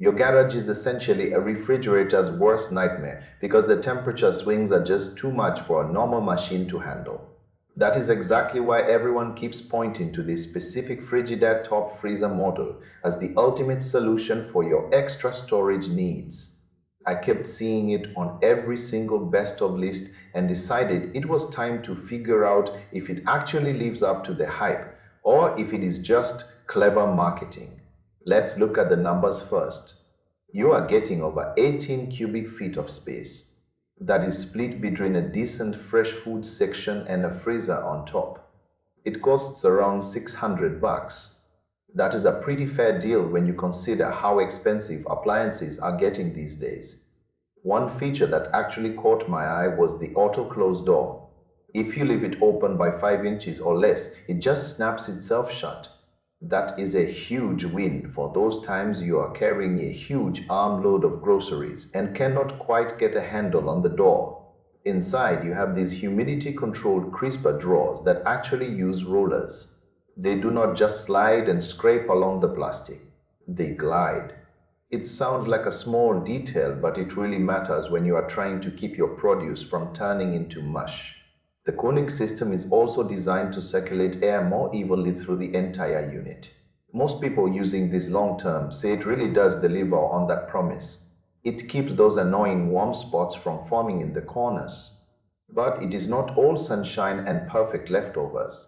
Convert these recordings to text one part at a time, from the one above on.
Your garage is essentially a refrigerator's worst nightmare because the temperature swings are just too much for a normal machine to handle. That is exactly why everyone keeps pointing to this specific Frigidaire top freezer model as the ultimate solution for your extra storage needs. I kept seeing it on every single best of list and decided it was time to figure out if it actually lives up to the hype or if it is just clever marketing. Let's look at the numbers first. You are getting over 18 cubic feet of space. That is split between a decent fresh food section and a freezer on top. It costs around $600. That is a pretty fair deal when you consider how expensive appliances are getting these days. One feature that actually caught my eye was the auto-close door. If you leave it open by 5 inches or less, it just snaps itself shut. That is a huge win for those times you are carrying a huge armload of groceries and cannot quite get a handle on the door. Inside, you have these humidity-controlled crisper drawers that actually use rollers. They do not just slide and scrape along the plastic. They glide. It sounds like a small detail, but it really matters when you are trying to keep your produce from turning into mush. The cooling system is also designed to circulate air more evenly through the entire unit. Most people using this long-term say it really does deliver on that promise. It keeps those annoying warm spots from forming in the corners. But it is not all sunshine and perfect leftovers.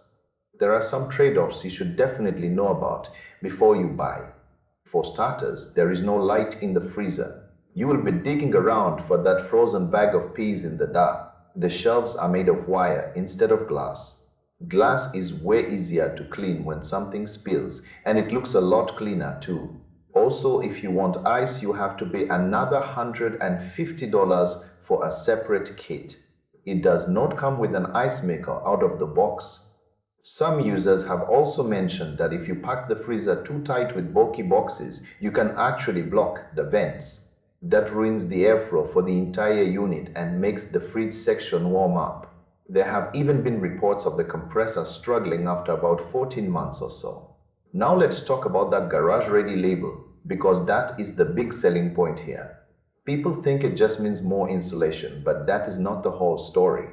There are some trade-offs you should definitely know about before you buy. For starters, there is no light in the freezer. You will be digging around for that frozen bag of peas in the dark. The shelves are made of wire instead of glass. Glass is way easier to clean when something spills, and it looks a lot cleaner too. Also, if you want ice, you have to pay another $150 for a separate kit. It does not come with an ice maker out of the box. Some users have also mentioned that if you pack the freezer too tight with bulky boxes, you can actually block the vents. That ruins the airflow for the entire unit and makes the fridge section warm up. There have even been reports of the compressor struggling after about 14 months or so. Now let's talk about that garage ready label, because that is the big selling point here. People think it just means more insulation, but that is not the whole story.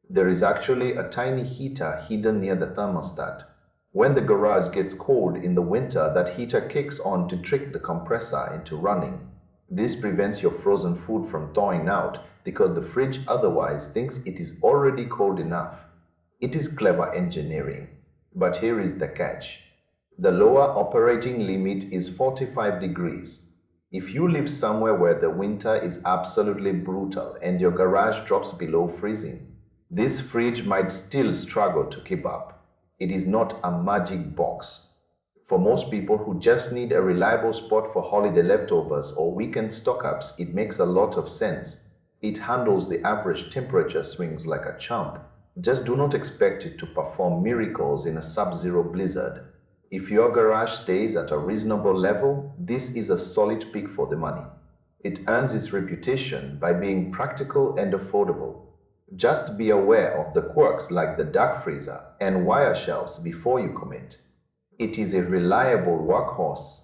There is actually a tiny heater hidden near the thermostat. When the garage gets cold in the winter, that heater kicks on to trick the compressor into running. This prevents your frozen food from thawing out because the fridge otherwise thinks it is already cold enough. It is clever engineering. But here is the catch. The lower operating limit is 45 degrees. If you live somewhere where the winter is absolutely brutal and your garage drops below freezing, this fridge might still struggle to keep up. It is not a magic box. For most people who just need a reliable spot for holiday leftovers or weekend stock-ups, it makes a lot of sense. It handles the average temperature swings like a champ. Just do not expect it to perform miracles in a sub-zero blizzard. If your garage stays at a reasonable level, this is a solid pick for the money. It earns its reputation by being practical and affordable. Just be aware of the quirks like the dark freezer and wire shelves before you commit. It is a reliable workhorse